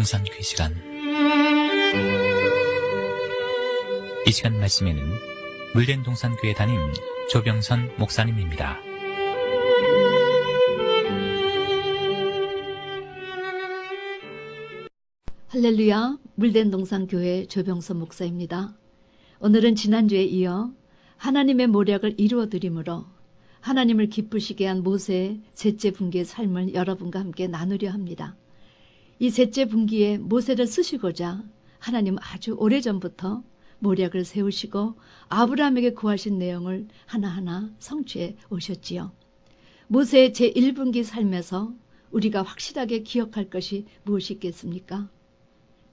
동산교회 시간. 이 시간 말씀에는 물된 동산교회 담임 조병선 목사님입니다. 할렐루야, 물된 동산교회 조병선 목사입니다. 오늘은 지난주에 이어 하나님의 모략을 이루어드림으로 하나님을 기쁘시게 한 모세의 셋째 분기의 삶을 여러분과 함께 나누려 합니다. 이 셋째 분기에 모세를 쓰시고자 하나님은 아주 오래전부터 모략을 세우시고 아브라함에게 구하신 내용을 하나하나 성취해 오셨지요. 모세의 제1분기 삶에서 우리가 확실하게 기억할 것이 무엇이 있겠습니까?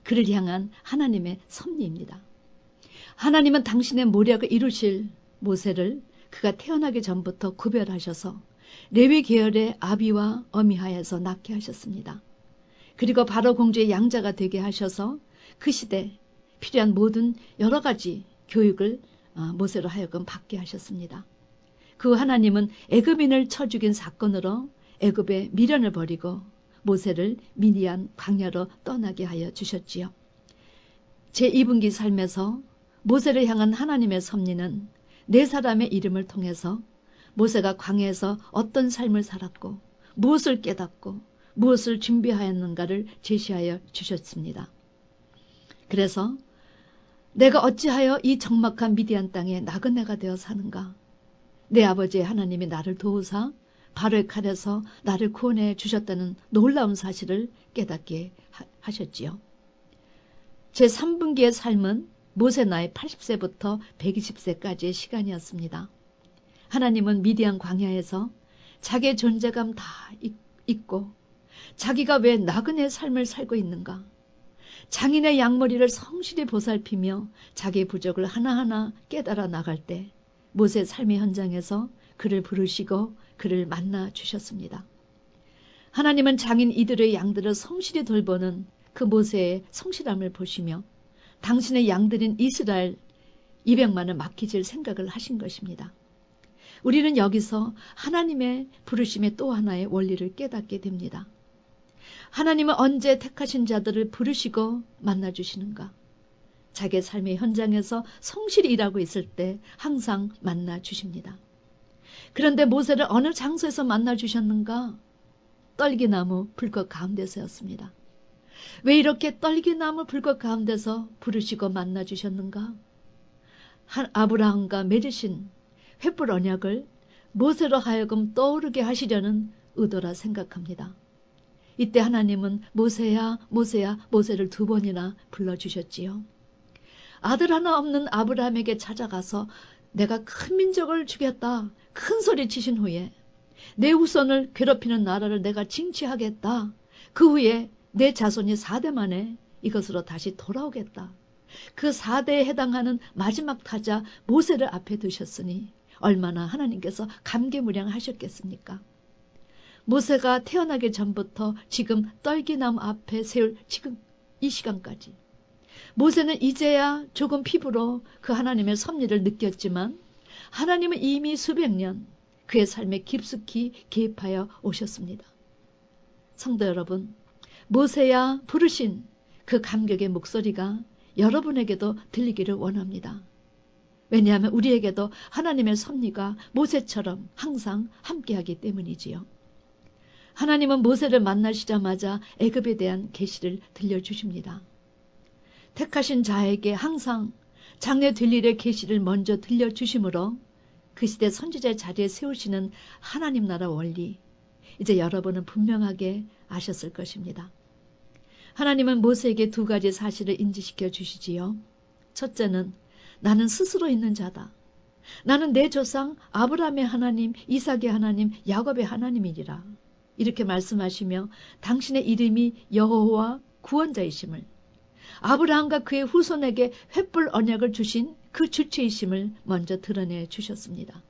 그를 향한 하나님의 섭리입니다. 하나님은 당신의 모략을 이루실 모세를 그가 태어나기 전부터 구별하셔서 레위 계열의 아비와 어미하에서 낳게 하셨습니다. 그리고 바로 공주의 양자가 되게 하셔서 그 시대 필요한 모든 여러 가지 교육을 모세로 하여금 받게 하셨습니다. 그 하나님은 애굽인을 쳐 죽인 사건으로 애굽에 미련을 버리고 모세를 미디안 광야로 떠나게 하여 주셨지요. 제2분기 삶에서 모세를 향한 하나님의 섭리는 네 사람의 이름을 통해서 모세가 광야에서 어떤 삶을 살았고 무엇을 깨닫고 무엇을 준비하였는가를 제시하여 주셨습니다. 그래서 내가 어찌하여 이 적막한 미디안 땅에 나그네가 되어 사는가? 내 아버지의 하나님이 나를 도우사 바로의 칼에서 나를 구원해 주셨다는 놀라운 사실을 깨닫게 하셨지요. 제3분기의 삶은 모세 나이 80세부터 120세까지의 시간이었습니다. 하나님은 미디안 광야에서 자기의 존재감 다 잊고 자기가 왜 나그네의 삶을 살고 있는가? 장인의 양머리를 성실히 보살피며 자기의 부족을 하나하나 깨달아 나갈 때 모세의 삶의 현장에서 그를 부르시고 그를 만나 주셨습니다. 하나님은 장인 이들의 양들을 성실히 돌보는 그 모세의 성실함을 보시며 당신의 양들인 이스라엘 200만을 맡기질 생각을 하신 것입니다. 우리는 여기서 하나님의 부르심의 또 하나의 원리를 깨닫게 됩니다. 하나님은 언제 택하신 자들을 부르시고 만나주시는가? 자기의 삶의 현장에서 성실히 일하고 있을 때 항상 만나주십니다. 그런데 모세를 어느 장소에서 만나주셨는가? 떨기나무 불꽃 가운데서였습니다. 왜 이렇게 떨기나무 불꽃 가운데서 부르시고 만나주셨는가? 아브라함과 맺으신 횃불 언약을 모세로 하여금 떠오르게 하시려는 의도라 생각합니다. 이때 하나님은 모세야 모세야 모세를 2번이나 불러주셨지요. 아들 하나 없는 아브라함에게 찾아가서 내가 큰 민족을 주겠다 큰 소리 치신 후에 내 후손을 괴롭히는 나라를 내가 징치하겠다. 그 후에 내 자손이 4대 만에 이것으로 다시 돌아오겠다. 그 4대에 해당하는 마지막 타자 모세를 앞에 두셨으니 얼마나 하나님께서 감개무량하셨겠습니까? 모세가 태어나기 전부터 지금 떨기나무 앞에 세울 지금 이 시간까지 모세는 이제야 조금 피부로 그 하나님의 섭리를 느꼈지만 하나님은 이미 수백 년 그의 삶에 깊숙이 개입하여 오셨습니다. 성도 여러분, 모세야 부르신 그 감격의 목소리가 여러분에게도 들리기를 원합니다. 왜냐하면 우리에게도 하나님의 섭리가 모세처럼 항상 함께하기 때문이지요. 하나님은 모세를 만나시자마자 애굽에 대한 계시를 들려주십니다. 택하신 자에게 항상 장래 될 일의 계시를 먼저 들려주심으로 그 시대 선지자의 자리에 세우시는 하나님 나라 원리, 이제 여러분은 분명하게 아셨을 것입니다. 하나님은 모세에게 2가지 사실을 인지시켜 주시지요. 첫째는 나는 스스로 있는 자다. 나는 내 조상 아브라함의 하나님, 이삭의 하나님, 야곱의 하나님이리라. 이렇게 말씀하시며 당신의 이름이 여호와 구원자이심을, 아브라함과 그의 후손에게 횃불 언약을 주신 그 주체이심을 먼저 드러내 주셨습니다.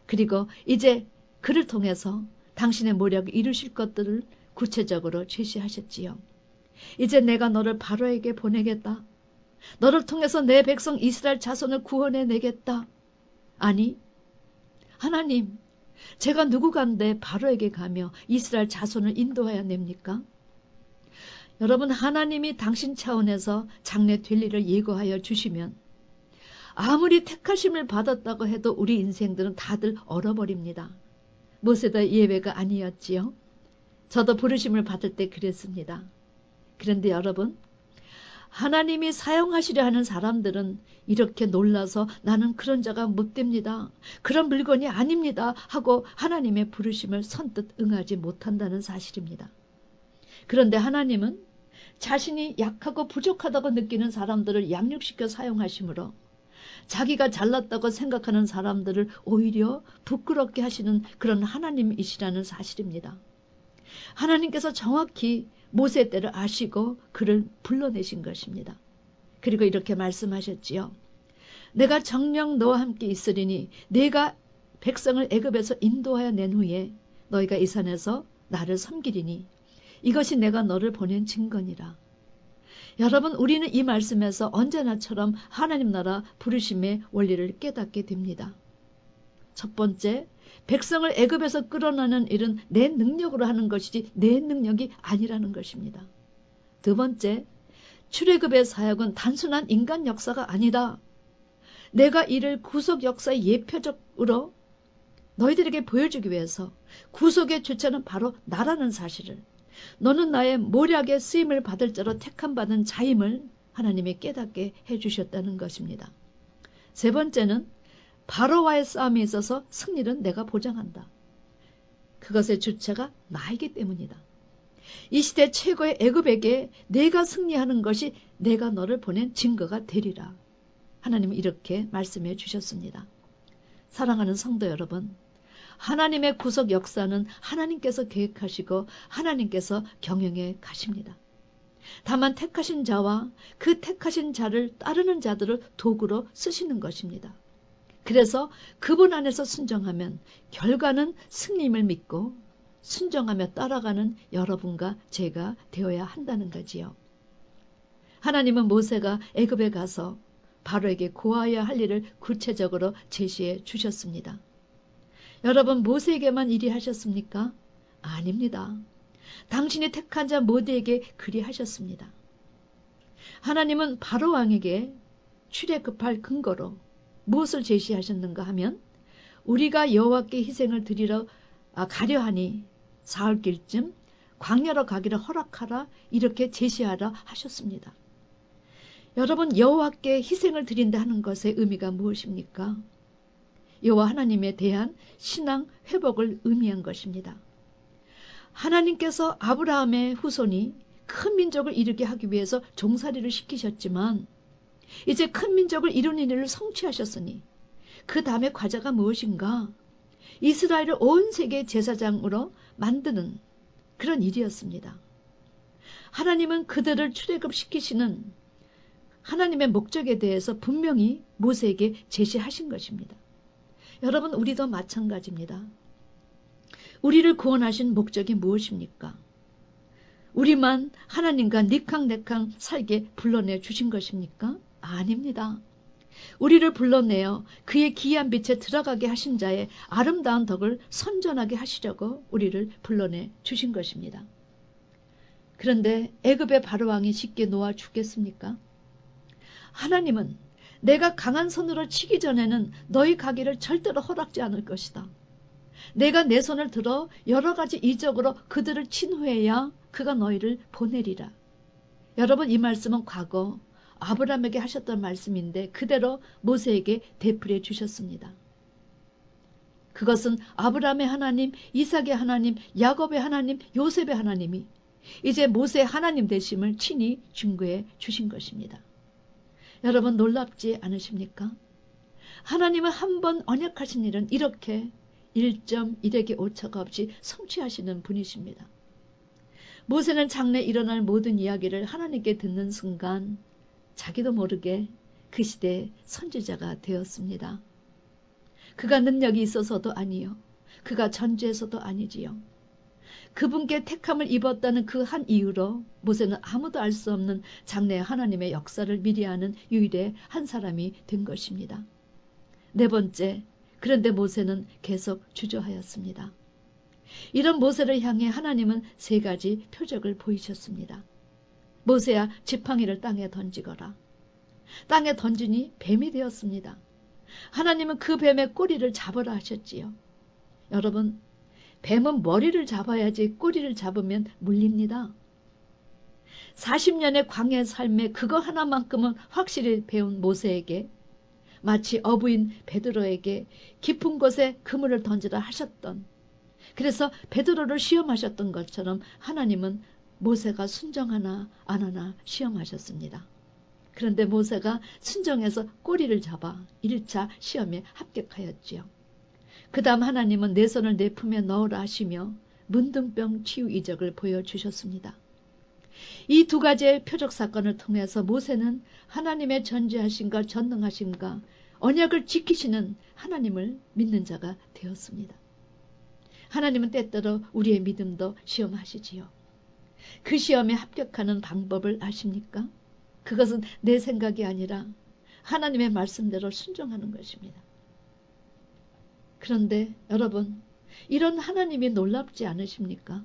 그리고 이제 그를 통해서 당신의 모략을 이루실 것들을 구체적으로 제시하셨지요. 이제 내가 너를 바로에게 보내겠다. 너를 통해서 내 백성 이스라엘 자손을 구원해내겠다. 아니, 하나님, 제가 누구간데 바로에게 가며 이스라엘 자손을 인도해야 냅니까? 여러분, 하나님이 당신 차원에서 장래 될 일을 예고하여 주시면 아무리 택하심을 받았다고 해도 우리 인생들은 다들 얼어버립니다. 모세도 예외가 아니었지요. 저도 부르심을 받을 때 그랬습니다. 그런데 여러분, 하나님이 사용하시려 하는 사람들은 이렇게 놀라서 나는 그런 자가 못 됩니다. 그런 물건이 아닙니다. 하고 하나님의 부르심을 선뜻 응하지 못한다는 사실입니다. 그런데 하나님은 자신이 약하고 부족하다고 느끼는 사람들을 양육시켜 사용하시므로 자기가 잘났다고 생각하는 사람들을 오히려 부끄럽게 하시는 그런 하나님이시라는 사실입니다. 하나님께서 정확히 모세 때를 아시고 그를 불러내신 것입니다. 그리고 이렇게 말씀하셨지요. 내가 정녕 너와 함께 있으리니 내가 백성을 애굽에서 인도하여 낸 후에 너희가 이 산에서 나를 섬기리니 이것이 내가 너를 보낸 증거니라. 여러분, 우리는 이 말씀에서 언제나처럼 하나님 나라 부르심의 원리를 깨닫게 됩니다. 첫 번째, 백성을 애굽에서 끌어내는 일은 내 능력으로 하는 것이지 내 능력이 아니라는 것입니다. 두 번째, 출애굽의 사역은 단순한 인간 역사가 아니다. 내가 이를 구속 역사의 예표적으로 너희들에게 보여주기 위해서 구속의 주체는 바로 나라는 사실을, 너는 나의 모략의 쓰임을 받을 자로 택함받은 자임을 하나님이 깨닫게 해주셨다는 것입니다. 세 번째는 바로와의 싸움에 있어서 승리는 내가 보장한다. 그것의 주체가 나이기 때문이다. 이 시대 최고의 애굽에게 내가 승리하는 것이 내가 너를 보낸 증거가 되리라. 하나님은 이렇게 말씀해 주셨습니다. 사랑하는 성도 여러분, 하나님의 구속 역사는 하나님께서 계획하시고 하나님께서 경영해 가십니다. 다만 택하신 자와 그 택하신 자를 따르는 자들을 도구로 쓰시는 것입니다. 그래서 그분 안에서 순종하면 결과는 승리임을 믿고 순종하며 따라가는 여러분과 제가 되어야 한다는 거지요. 하나님은 모세가 애굽에 가서 바로에게 고하여야 할 일을 구체적으로 제시해 주셨습니다. 여러분, 모세에게만 이리 하셨습니까? 아닙니다. 당신이 택한 자 모두에게 그리 하셨습니다. 하나님은 바로 왕에게 출애굽할 근거로 무엇을 제시하셨는가 하면 우리가 여호와께 희생을 드리러 가려 하니 사흘길쯤 광야로 가기를 허락하라, 이렇게 제시하라 하셨습니다. 여러분, 여호와께 희생을 드린다 하는 것의 의미가 무엇입니까? 여호와 하나님에 대한 신앙 회복을 의미한 것입니다. 하나님께서 아브라함의 후손이 큰 민족을 이루게 하기 위해서 종살이를 시키셨지만 이제 큰 민족을 이루는 일을 성취하셨으니 그 다음의 과제가 무엇인가? 이스라엘을 온 세계 제사장으로 만드는 그런 일이었습니다. 하나님은 그들을 출애굽시키시는 하나님의 목적에 대해서 분명히 모세에게 제시하신 것입니다. 여러분, 우리도 마찬가지입니다. 우리를 구원하신 목적이 무엇입니까? 우리만 하나님과 니캉네캉 살게 불러내 주신 것입니까? 아닙니다. 우리를 불러내어 그의 기이한 빛에 들어가게 하신 자의 아름다운 덕을 선전하게 하시려고 우리를 불러내 주신 것입니다. 그런데 애굽의 바로왕이 쉽게 놓아 주겠습니까? 하나님은 내가 강한 손으로 치기 전에는 너희 가기를 절대로 허락지 않을 것이다. 내가 내 손을 들어 여러 가지 이적으로 그들을 친 후에야 그가 너희를 보내리라. 여러분, 이 말씀은 과거 아브라함에게 하셨던 말씀인데 그대로 모세에게 되풀이해 주셨습니다. 그것은 아브라함의 하나님, 이삭의 하나님, 야곱의 하나님, 요셉의 하나님이 이제 모세의 하나님 되심을 친히 증거해 주신 것입니다. 여러분, 놀랍지 않으십니까? 하나님은 한 번 언약하신 일은 이렇게 1.1에게 오차가 없이 성취하시는 분이십니다. 모세는 장래 일어날 모든 이야기를 하나님께 듣는 순간 자기도 모르게 그 시대의 선지자가 되었습니다. 그가 능력이 있어서도 아니요, 그가 전주에서도 아니지요. 그분께 택함을 입었다는 그 한 이유로 모세는 아무도 알 수 없는 장래 하나님의 역사를 미리 아는 유일의 한 사람이 된 것입니다. 네 번째, 그런데 모세는 계속 주저하였습니다. 이런 모세를 향해 하나님은 세 가지 표적을 보이셨습니다. 모세야 지팡이를 땅에 던지거라. 땅에 던지니 뱀이 되었습니다. 하나님은 그 뱀의 꼬리를 잡으라 하셨지요. 여러분, 뱀은 머리를 잡아야지 꼬리를 잡으면 물립니다. 40년의 광야 삶에 그거 하나만큼은 확실히 배운 모세에게 마치 어부인 베드로에게 깊은 곳에 그물을 던지라 하셨던, 그래서 베드로를 시험하셨던 것처럼 하나님은 모세가 순종하나 안 하나 시험하셨습니다. 그런데 모세가 순종해서 꼬리를 잡아 1차 시험에 합격하였지요. 그 다음 하나님은 내 손을 내 품에 넣으라 하시며 문둥병 치유 이적을 보여주셨습니다. 이 두 가지의 표적 사건을 통해서 모세는 하나님의 전지하심과 전능하심과 언약을 지키시는 하나님을 믿는 자가 되었습니다. 하나님은 때때로 우리의 믿음도 시험하시지요. 그 시험에 합격하는 방법을 아십니까? 그것은 내 생각이 아니라 하나님의 말씀대로 순종하는 것입니다. 그런데 여러분, 이런 하나님이 놀랍지 않으십니까?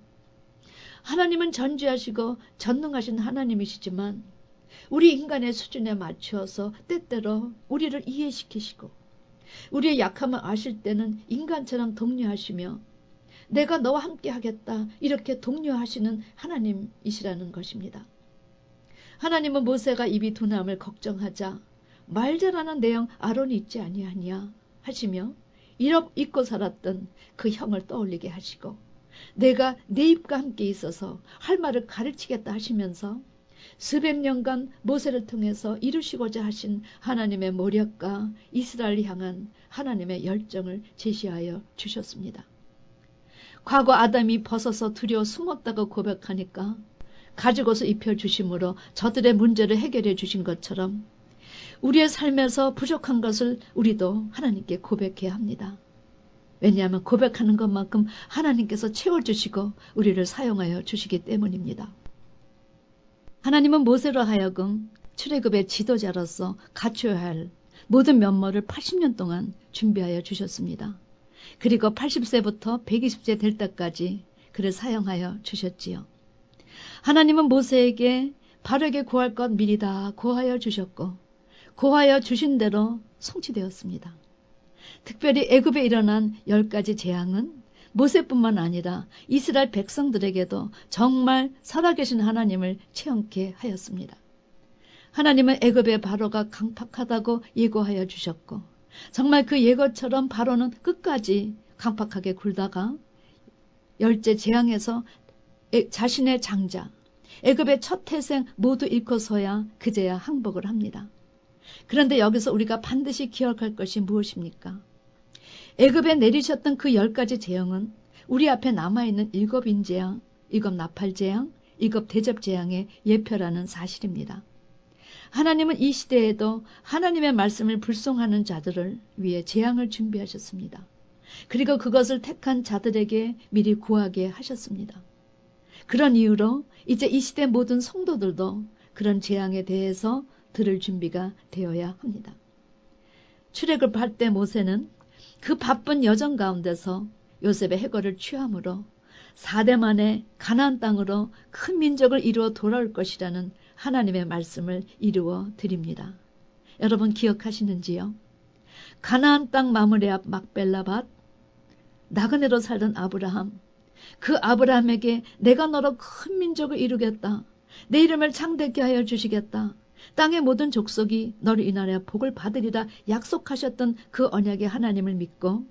하나님은 전지하시고 전능하신 하나님이시지만 우리 인간의 수준에 맞추어서 때때로 우리를 이해시키시고 우리의 약함을 아실 때는 인간처럼 독려하시며 내가 너와 함께 하겠다 이렇게 독려하시는 하나님이시라는 것입니다. 하나님은 모세가 입이 둔함을 걱정하자 말 잘하는 내형 아론이 있지 아니하냐 하시며 잊고 살았던 그 형을 떠올리게 하시고 내가 네 입과 함께 있어서 할 말을 가르치겠다 하시면서 수백 년간 모세를 통해서 이루시고자 하신 하나님의 모략과 이스라엘을 향한 하나님의 열정을 제시하여 주셨습니다. 과거 아담이 벗어서 두려워 숨었다고 고백하니까 가죽옷을 입혀주심으로 저들의 문제를 해결해 주신 것처럼 우리의 삶에서 부족한 것을 우리도 하나님께 고백해야 합니다. 왜냐하면 고백하는 것만큼 하나님께서 채워주시고 우리를 사용하여 주시기 때문입니다. 하나님은 모세로 하여금 출애굽의 지도자로서 갖춰야 할 모든 면모를 80년 동안 준비하여 주셨습니다. 그리고 80세부터 120세 될 때까지 그를 사용하여 주셨지요. 하나님은 모세에게 바르게 구할 것 미리 다 고하여 주셨고 고하여 주신 대로 성취되었습니다. 특별히 애굽에 일어난 10가지 재앙은 모세뿐만 아니라 이스라엘 백성들에게도 정말 살아계신 하나님을 체험케 하였습니다. 하나님은 애굽의 바로가 강팍하다고 예고하여 주셨고 정말 그 예고처럼 바로는 끝까지 강팍하게 굴다가 10째 재앙에서 자신의 장자, 애굽의 첫 태생 모두 잃고서야 그제야 항복을 합니다. 그런데 여기서 우리가 반드시 기억할 것이 무엇입니까? 애굽에 내리셨던 그 10가지 재앙은 우리 앞에 남아있는 7인 재앙, 7 나팔 재앙, 7 대접 재앙의 예표라는 사실입니다. 하나님은 이 시대에도 하나님의 말씀을 불송하는 자들을 위해 재앙을 준비하셨습니다. 그리고 그것을 택한 자들에게 미리 구하게 하셨습니다. 그런 이유로 이제 이 시대 모든 성도들도 그런 재앙에 대해서 들을 준비가 되어야 합니다. 출애굽할 때 모세는 그 바쁜 여정 가운데서 요셉의 해거를 취함으로 4대 만에 가나안 땅으로 큰 민족을 이루어 돌아올 것이라는 하나님의 말씀을 이루어 드립니다. 여러분 기억하시는지요? 가나안 땅 마므레 앞 막벨라밭 나그네로 살던 아브라함, 그 아브라함에게 내가 너로 큰 민족을 이루겠다. 내 이름을 창대케 하여 주시겠다. 땅의 모든 족속이 너를 인하여 복을 받으리라 약속하셨던 그 언약의 하나님을 믿고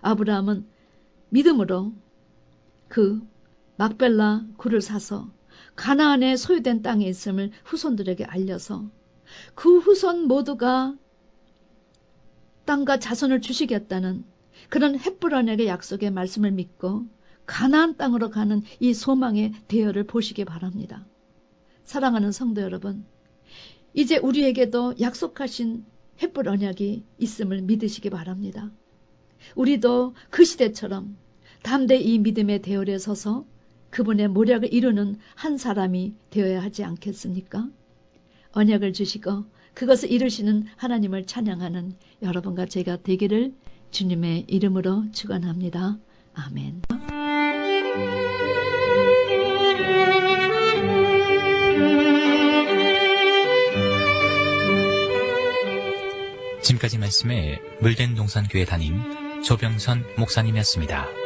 아브라함은 믿음으로 그 막벨라 굴을 사서 가나안에 소유된 땅에 있음을 후손들에게 알려서 그 후손 모두가 땅과 자손을 주시겠다는 그런 헷불 언약의 약속의 말씀을 믿고 가나안 땅으로 가는 이 소망의 대열을 보시기 바랍니다. 사랑하는 성도 여러분, 이제 우리에게도 약속하신 헷불 언약이 있음을 믿으시기 바랍니다. 우리도 그 시대처럼 담대히 이 믿음의 대열에 서서 그분의 모략을 이루는 한 사람이 되어야 하지 않겠습니까? 언약을 주시고 그것을 이루시는 하나님을 찬양하는 여러분과 제가 되기를 주님의 이름으로 축원합니다. 아멘. 지금까지 말씀에 물된 동산교회 담임 조병선 목사님이었습니다.